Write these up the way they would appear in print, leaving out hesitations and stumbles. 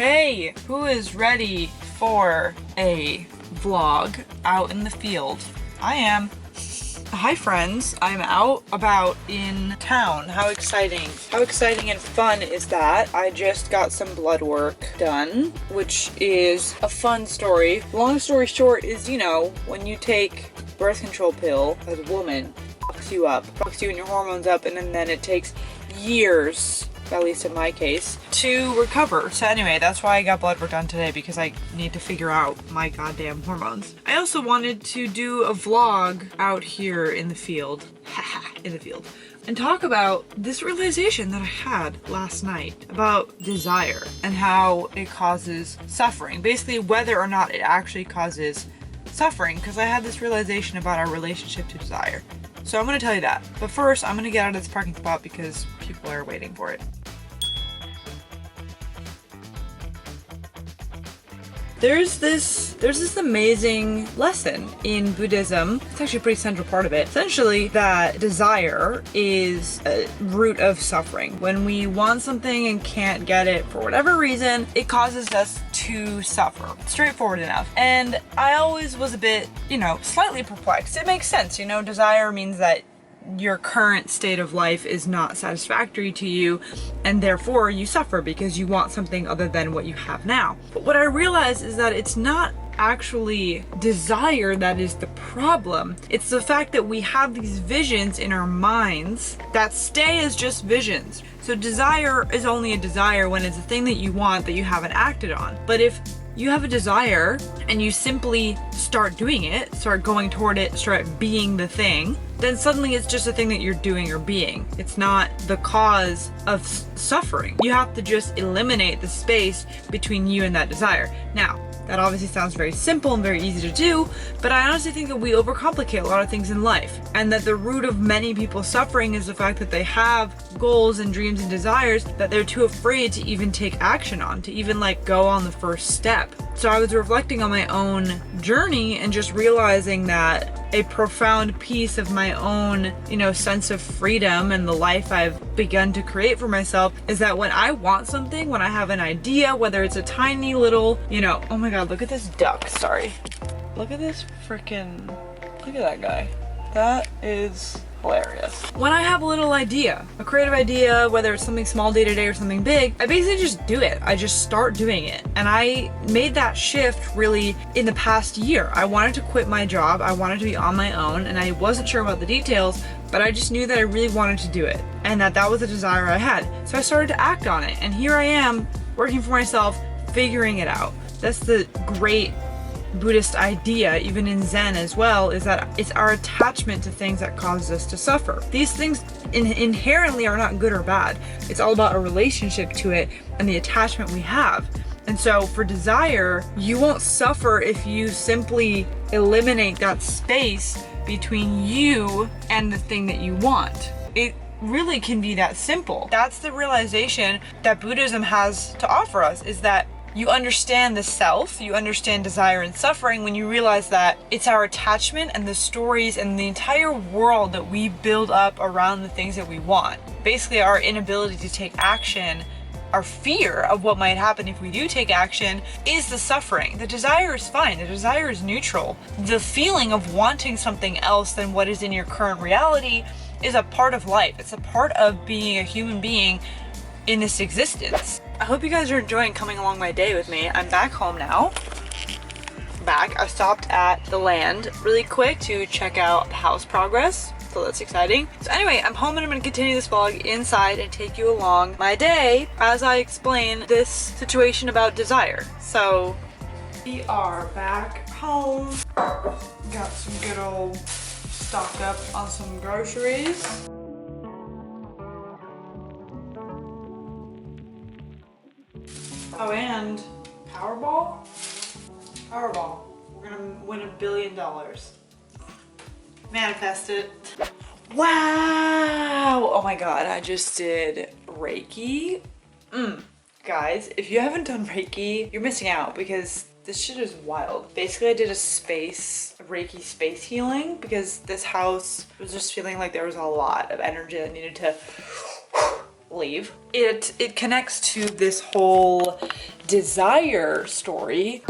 Okay, who is ready for a vlog out in the field? I am. Hi friends, I'm out about in town. How exciting. How exciting and fun is that? I just got some blood work done, which is a fun story. Long story short is, you know, when you take birth control pill as a woman, fucks you up, fucks you and your hormones up, and then it takes years, at least in my case, to recover. So anyway, that's why I got blood work done today, because I need to figure out my goddamn hormones. I also wanted to do a vlog out here in the field, in the field, and talk about this realization that I had last night about desire and how it causes suffering. Basically, whether or not it actually causes suffering, because I had this realization about our relationship to desire. So I'm gonna tell you that. But first, I'm gonna get out of this parking spot because people are waiting for it. There's this amazing lesson in Buddhism. It's actually a pretty central part of it. Essentially, that desire is a root of suffering. When we want something and can't get it for whatever reason, it causes us to suffer. Straightforward enough. And I always was a bit, you know, slightly perplexed. It makes sense, you know, desire means that your current state of life is not satisfactory to you, and therefore you suffer because you want something other than what you have now. But what I realized is that it's not actually desire that is the problem. It's the fact that we have these visions in our minds that stay as just visions. So desire is only a desire when it's a thing that you want that you haven't acted on. But if you have a desire and you simply start doing it, start going toward it, start being the thing, then suddenly it's just a thing that you're doing or being. It's not the cause of suffering. You have to just eliminate the space between you and that desire. Now, that obviously sounds very simple and very easy to do, but I honestly think that we overcomplicate a lot of things in life, and that the root of many people's suffering is the fact that they have goals and dreams and desires that they're too afraid to even take action on, to even like go on the first step. So I was reflecting on my own journey and just realizing that a profound piece of my own, you know, sense of freedom and the life I've begun to create for myself is that when I want something, when I have an idea, whether it's a tiny little, you know, oh my god, look at this duck, sorry. Look at this freaking, look at that guy. That is hilarious. When I have a little idea, a creative idea, whether it's something small day to day or something big, I basically just do it. I just start doing it. And I made that shift really in the past year. I wanted to quit my job. I wanted to be on my own, and I wasn't sure about the details, but I just knew that I really wanted to do it and that was a desire I had. So I started to act on it, and here I am working for myself, figuring it out. That's the great Buddhist idea, even in Zen as well, is that it's our attachment to things that causes us to suffer. These things inherently are not good or bad. It's all about a relationship to it and the attachment we have. And so for desire, you won't suffer if you simply eliminate that space between you and the thing that you want. It really can be that simple. That's the realization that Buddhism has to offer us, is that you understand the self, you understand desire and suffering when you realize that it's our attachment and the stories and the entire world that we build up around the things that we want. Basically, our inability to take action, our fear of what might happen if we do take action, is the suffering. The desire is fine, the desire is neutral. The feeling of wanting something else than what is in your current reality is a part of life. It's a part of being a human being in this existence. I hope you guys are enjoying coming along my day with me. I'm back home now. I stopped at the land really quick to check out the house progress, so that's exciting. So anyway, I'm home and I'm gonna continue this vlog inside and take you along my day as I explain this situation about desire. So we are back home. Got some good old stocked up on some groceries. Oh, and Powerball? Powerball. We're gonna win $1 billion. Manifest it. Wow! Oh my god, I just did Reiki. Guys, if you haven't done Reiki, you're missing out because this shit is wild. Basically, I did a Reiki space healing because this house was just feeling like there was a lot of energy that needed to leave. It connects to this whole desire story,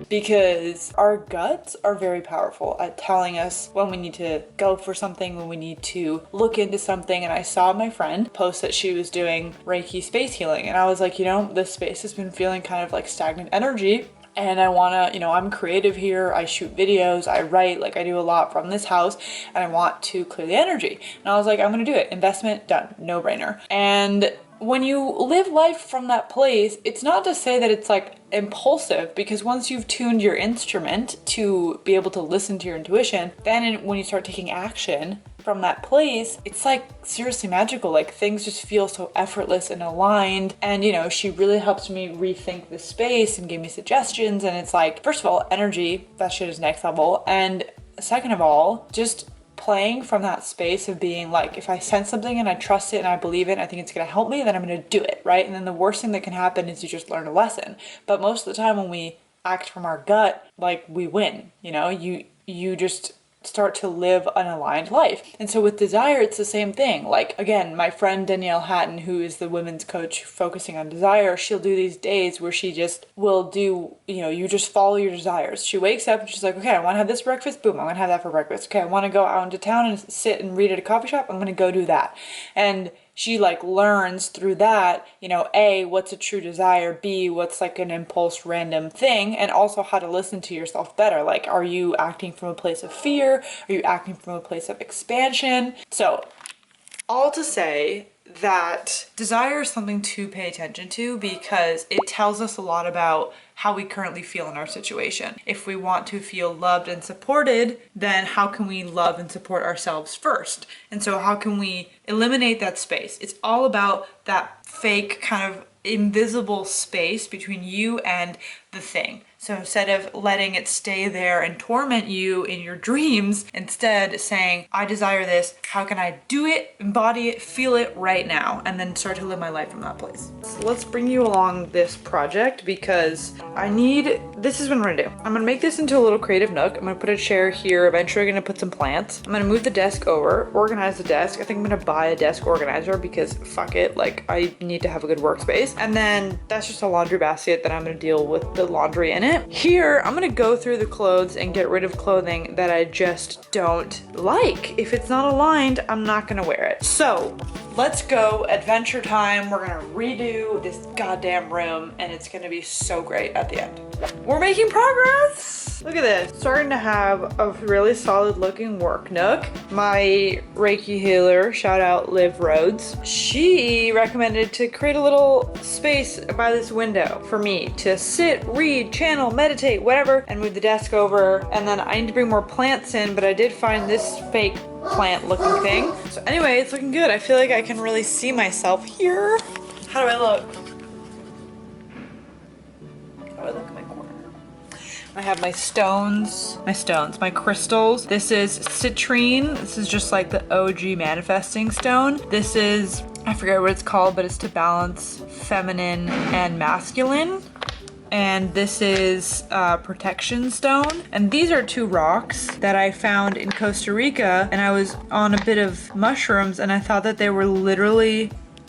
because our guts are very powerful at telling us when we need to go for something, when we need to look into something. And I saw my friend post that she was doing Reiki space healing, and I was like, you know, this space has been feeling kind of like stagnant energy, and I wanna, you know, I'm creative here, I shoot videos, I write, like I do a lot from this house, and I want to clear the energy. And I was like, I'm gonna do it. Investment done, no brainer. And when you live life from that place, it's not to say that it's like impulsive, because once you've tuned your instrument to be able to listen to your intuition, then when you start taking action from that place, it's like seriously magical. Like things just feel so effortless and aligned. And you know, she really helped me rethink the space and gave me suggestions. And it's like, first of all, energy, that shit is next level. And second of all, just playing from that space of being like, if I sense something and I trust it and I believe it and I think it's gonna help me, then I'm gonna do it, right? And then the worst thing that can happen is you just learn a lesson. But most of the time when we act from our gut, like we win, you know, you just start to live an aligned life. And so with desire, it's the same thing. Like again, my friend Danielle Hatton, who is the women's coach focusing on desire, she'll do these days where she just will do, you know, you just follow your desires. She wakes up and she's like, okay, I want to have this breakfast, boom, I'm gonna have that for breakfast. Okay, I want to go out into town and sit and read at a coffee shop, I'm gonna go do that. And she like learns through that, you know, A, what's a true desire, B, what's like an impulse random thing, and also how to listen to yourself better. Like, are you acting from a place of fear? Are you acting from a place of expansion? So all to say that desire is something to pay attention to, because it tells us a lot about how we currently feel in our situation. If we want to feel loved and supported, then how can we love and support ourselves first? And so how can we eliminate that space? It's all about that fake kind of invisible space between you and the thing. So instead of letting it stay there and torment you in your dreams, instead saying, I desire this, how can I do it, embody it, feel it right now, and then start to live my life from that place. So let's bring you along this project, because this is what I'm gonna do. I'm gonna make this into a little creative nook. I'm gonna put a chair here. Eventually I'm gonna put some plants. I'm gonna move the desk over, organize the desk. I think I'm gonna buy a desk organizer because fuck it, like I need to have a good workspace. And then that's just a laundry basket that I'm gonna deal with the laundry in it. Here, I'm gonna go through the clothes and get rid of clothing that I just don't like. If it's not aligned, I'm not gonna wear it. So let's go, adventure time. We're gonna redo this goddamn room and it's gonna be so great at the end. We're making progress. Look at this, starting to have a really solid looking work nook. My Reiki healer, shout out Liv Rhodes, she recommended to create a little space by this window for me to sit, read, channel, meditate, whatever, and move the desk over. And then I need to bring more plants in, but I did find this fake plant looking thing. So anyway, it's looking good. I feel like I can really see myself here. How do I look? How do I look in my corner? I have my stones, my crystals. This is citrine. This is just like the OG manifesting stone. This is, I forget what it's called, but it's to balance feminine and masculine. And this is protection stone. And these are two rocks that I found in Costa Rica, and I was on a bit of mushrooms and I thought that they were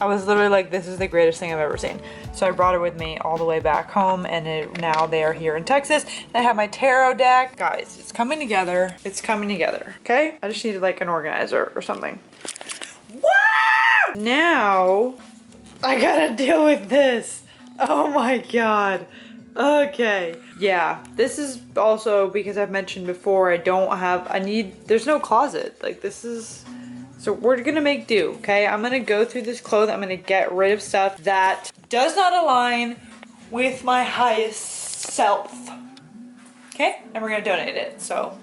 I was literally like, this is the greatest thing I've ever seen. So I brought it with me all the way back home, and now they are here in Texas. And I have my tarot deck. Guys, it's coming together. It's coming together, okay? I just needed like an organizer or something. Woo! Now, I gotta deal with this. Oh my God. Okay. Yeah, this is also because I've mentioned before, there's no closet. Like this is, so we're gonna make do, okay? I'm gonna go through this clothes. I'm gonna get rid of stuff that does not align with my highest self. Okay? And we're gonna donate it, so.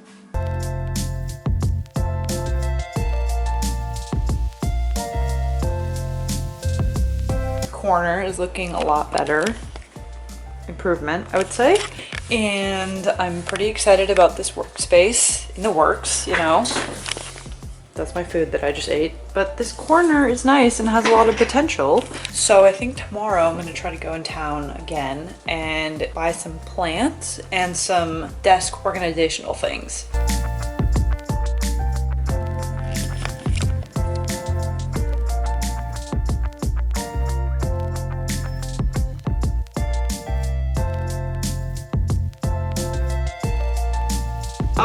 Corner is looking a lot better. Improvement, I would say. And I'm pretty excited about this workspace in the works, you know. That's my food that I just ate. But this corner is nice and has a lot of potential. So I think tomorrow I'm gonna try to go in town again and buy some plants and some desk organizational things.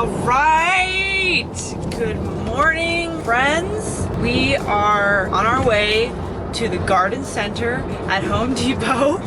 All right. Good morning, friends. We are on our way to the garden center at Home Depot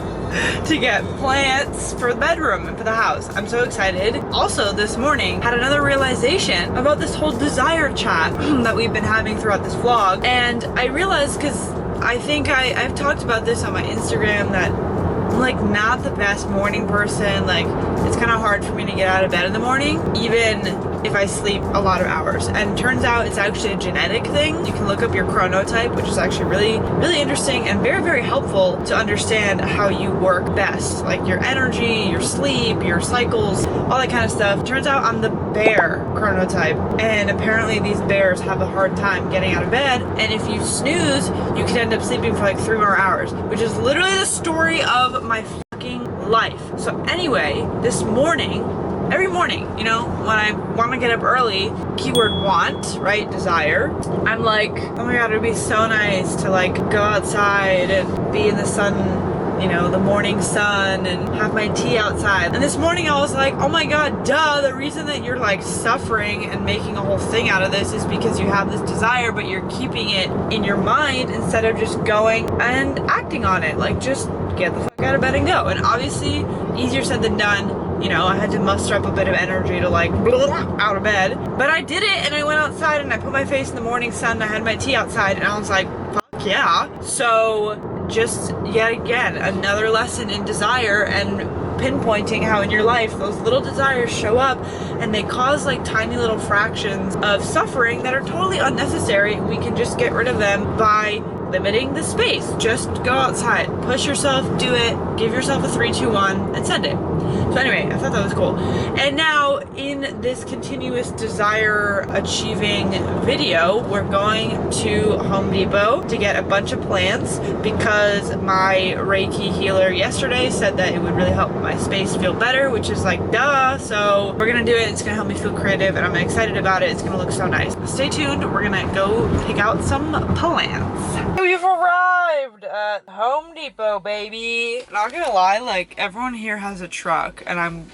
to get plants for the bedroom and for the house. I'm so excited. Also, this morning, had another realization about this whole desire chat that we've been having throughout this vlog. And I realized, because I think I've talked about this on my Instagram, that I'm like not the best morning person. Like, it's kind of hard for me to get out of bed in the morning, even if I sleep a lot of hours. And turns out it's actually a genetic thing. You can look up your chronotype, which is actually really interesting and very helpful to understand how you work best. Like your energy, your sleep, your cycles, all that kind of stuff. Turns out I'm the bear chronotype, and apparently these bears have a hard time getting out of bed. And if you snooze, you can end up sleeping for like 3 more hours, which is literally the story of my fucking life. So anyway, this morning, every morning, you know, when I want to get up early, keyword want, right, desire, I'm like, oh my god, it'd be so nice to like go outside and be in the sun, you know, the morning sun, and have my tea outside. And this morning I was like, oh my god, duh, the reason that you're like suffering and making a whole thing out of this is because you have this desire, but you're keeping it in your mind instead of just going and acting on it. Like, just get the fuck out of bed and go. And obviously, easier said than done. You know, I had to muster up a bit of energy to like out of bed, but I did it, and I went outside and I put my face in the morning sun and I had my tea outside, and I was like, fuck yeah. So just yet again, another lesson in desire and pinpointing how in your life those little desires show up and they cause like tiny little fractions of suffering that are totally unnecessary. We can just get rid of them by limiting the space. Just go outside, push yourself, do it, give yourself a 3, 2, 1, and send it. So anyway, I thought that was cool. And now in this continuous desire achieving video, we're going to Home Depot to get a bunch of plants because my Reiki healer yesterday said that it would really help my space feel better, which is like, duh. So we're gonna do it. It's gonna help me feel creative, and I'm excited about it. It's gonna look so nice. Stay tuned. We're gonna go pick out some plants. We've arrived at Home Depot, baby. Not gonna lie, like, everyone here has a truck, and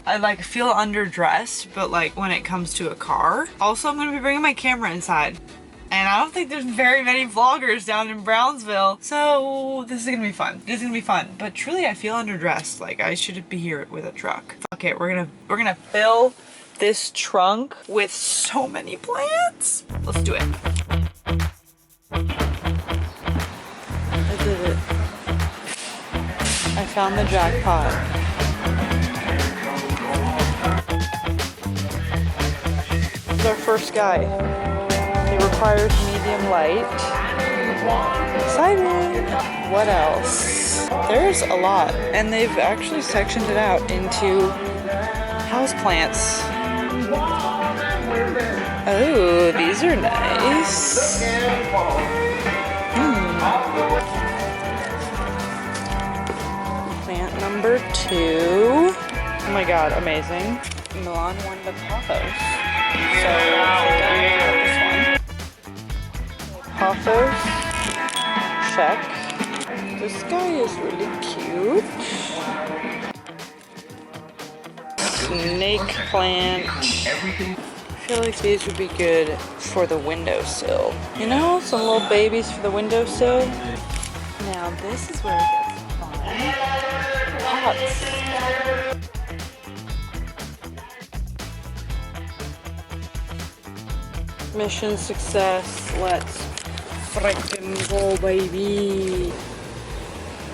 I like feel underdressed, but like when it comes to a car. Also, I'm gonna be bringing my camera inside, and I don't think there's very many vloggers down in Brownsville, so this is gonna be fun. This is gonna be fun, but truly I feel underdressed. Like, I should be here with a truck. Okay, we're gonna fill this trunk with so many plants. Let's do it. I did it. I found the jackpot. This is our first guy. He requires medium light. Excited! What else? There's a lot, and they've actually sectioned it out into house plants. Oh, these are nice. Plant number 2. Oh my god, amazing. Milan won the Pothos. So this one. Pothos. Check. This guy is really cute. Snake plant. I feel like these would be good for the windowsill. You know, some little babies for the windowsill. Now this is where it gets fun. Pots. Mission success. Let's frickin' go, baby.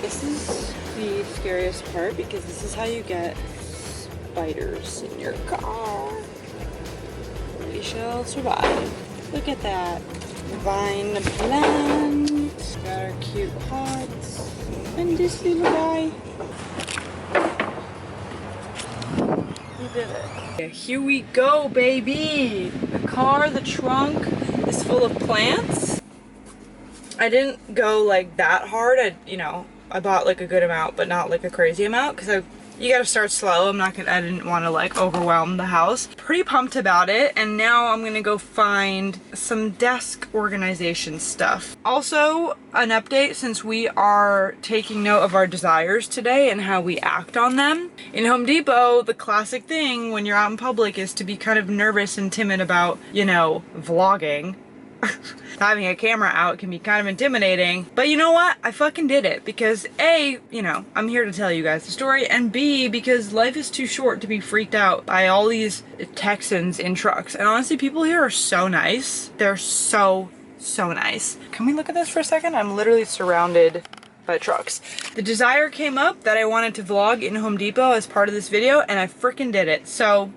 This is the scariest part because this is how you get spiders in your car. We shall survive. Look at that. Vine plant. Got our cute pots. And this little guy. We did it. Okay, here we go, baby. The car, the trunk is full of plants. I didn't go like that hard. I bought like a good amount, but not like a crazy amount, because you gotta start slow. I didn't want to like overwhelm the house. Pretty pumped about it. And now I'm gonna go find some desk organization stuff. Also, an update, since we are taking note of our desires today and how we act on them. In Home Depot, the classic thing when you're out in public is to be kind of nervous and timid about, you know, vlogging. Having a camera out can be kind of intimidating, but you know what? I fucking did it because A, you know, I'm here to tell you guys the story, and B, because life is too short to be freaked out by all these Texans in trucks. And honestly, people here are so nice. They're so nice. Can we look at this for a second? I'm literally surrounded by trucks. The desire came up that I wanted to vlog in Home Depot as part of this video, and I freaking did it. So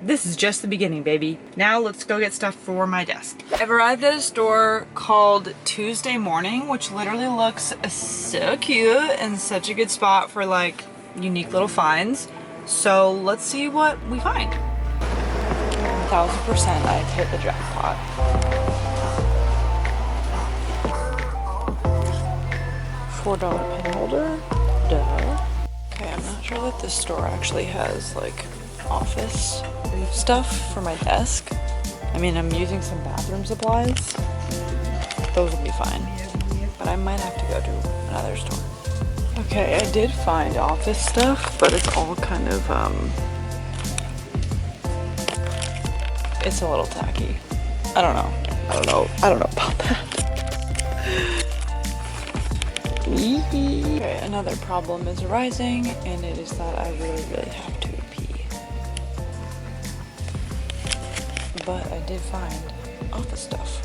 this is just the beginning, baby. Now let's go get stuff for my desk. I've arrived at a store called Tuesday Morning, which literally looks so cute and such a good spot for like unique little finds. So let's see what we find. 1000% I've hit the jackpot. $4 pen holder. Duh. Okay, I'm not sure that this store actually has like office stuff for my desk. I mean, I'm using some bathroom supplies. Those will be fine. But I might have to go to another store. Okay, I did find office stuff, but it's all kind of, it's a little tacky. I don't know about that. Okay, another problem is arising, and it is that I really have to pee. But I did find office stuff.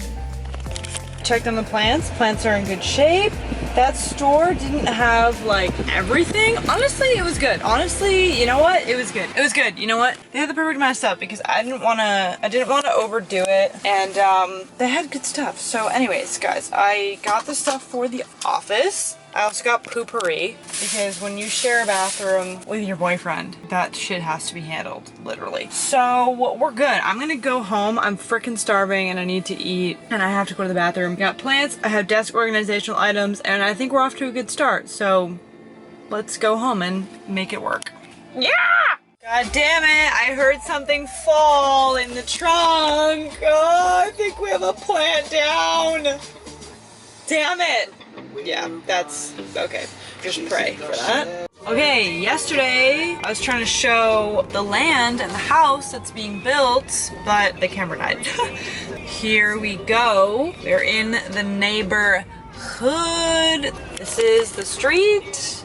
Checked on the plants. Plants are in good shape. That store didn't have like everything. Honestly, it was good. Honestly, you know what? It was good. It was good. You know what? They had the perfect amount of stuff because I didn't want to overdo it, and they had good stuff. So anyways, guys, I got the stuff for the office. I also got poopery because when you share a bathroom with your boyfriend, that shit has to be handled, literally. So we're good. I'm gonna go home. I'm freaking starving and I need to eat and I have to go to the bathroom. Got plants, I have desk organizational items, and I think we're off to a good start. So let's go home and make it work. Yeah! God damn it, I heard something fall in the trunk. Oh, I think we have a plant down. Damn it. Yeah, that's okay. Just pray for that. Okay, yesterday I was trying to show the land and the house that's being built, but the camera died. Here we go. We're in the neighborhood. This is the street.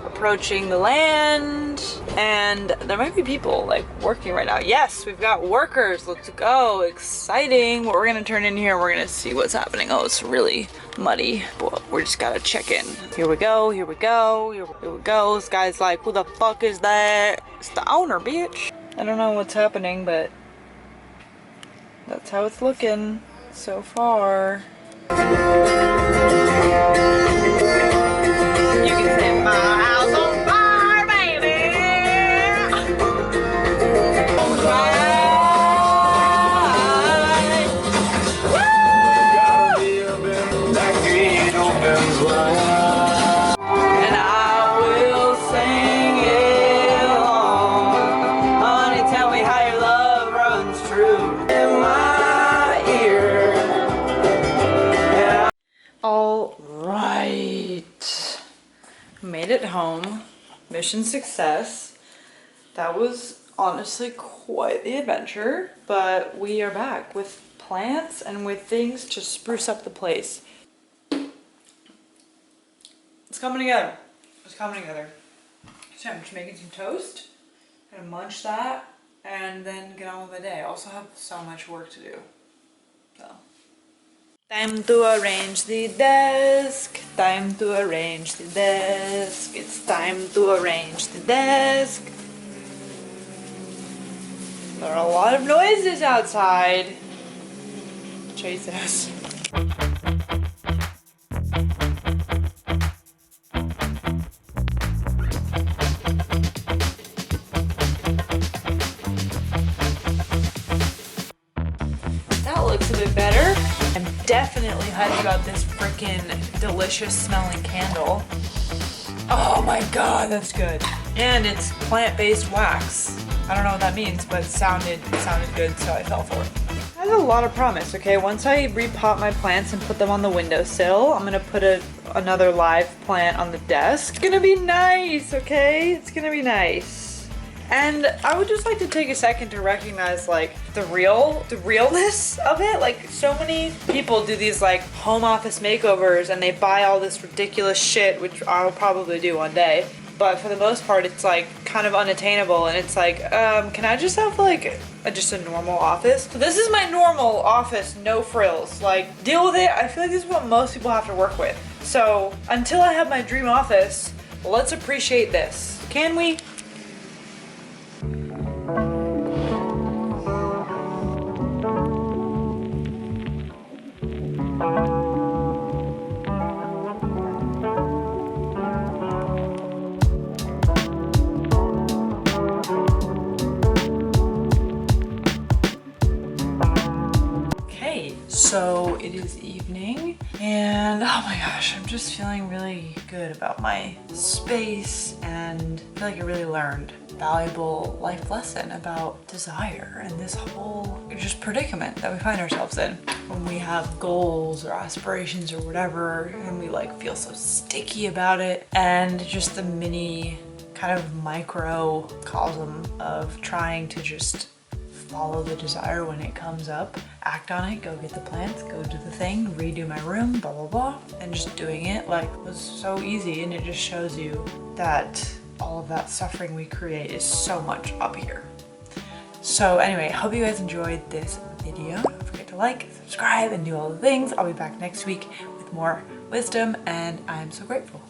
Approaching the land, and there might be people like working right now. Yes, we've got workers. Let's go. Exciting. What we're gonna turn in here, we're gonna see what's happening. Oh, it's really muddy, but we're just gotta check in. Here we go, here we go, here we go. This guy's like, who the fuck is that? It's the owner, bitch. I don't know what's happening, but that's how it's looking so far. You can set my house on fire, baby. And I will sing it along. Honey, tell me how your love runs true in my ear. Yeah. All right. Made it home. Mission success. That was honestly quite the adventure, but we are back with plants and with things to spruce up the place. It's coming together. It's coming together. So I'm just making some toast. Gonna munch that and then get on with my day. I also have so much work to do. So. Time to arrange the desk. Time to arrange the desk. It's time to arrange the desk. There are a lot of noises outside. Chase us. That looks a bit better. I'm definitely hyped about this freaking delicious smelling candle. Oh my god, that's good. And it's plant-based wax. I don't know what that means, but it sounded good, so I fell for it. I have a lot of promise, okay? Once I repot my plants and put them on the windowsill, I'm gonna put another live plant on the desk. It's gonna be nice, okay? It's gonna be nice. And I would just like to take a second to recognize like the realness of it. Like so many people do these like home office makeovers and they buy all this ridiculous shit, which I'll probably do one day. But for the most part, it's like kind of unattainable, and it's like, can I just have like just a normal office? So this is my normal office, no frills. Like, deal with it. I feel like this is what most people have to work with. So until I have my dream office, let's appreciate this. Can we? So it is evening and oh my gosh, I'm just feeling really good about my space and I feel like I really learned a valuable life lesson about desire and this whole just predicament that we find ourselves in when we have goals or aspirations or whatever and we like feel so sticky about it, and just the mini kind of microcosm of trying to just follow the desire when it comes up, act on it, go get the plants, go do the thing, redo my room, blah, blah, blah. And just doing it like was so easy, and it just shows you that all of that suffering we create is so much up here. So anyway, hope you guys enjoyed this video. Don't forget to like, subscribe, and do all the things. I'll be back next week with more wisdom, and I'm so grateful.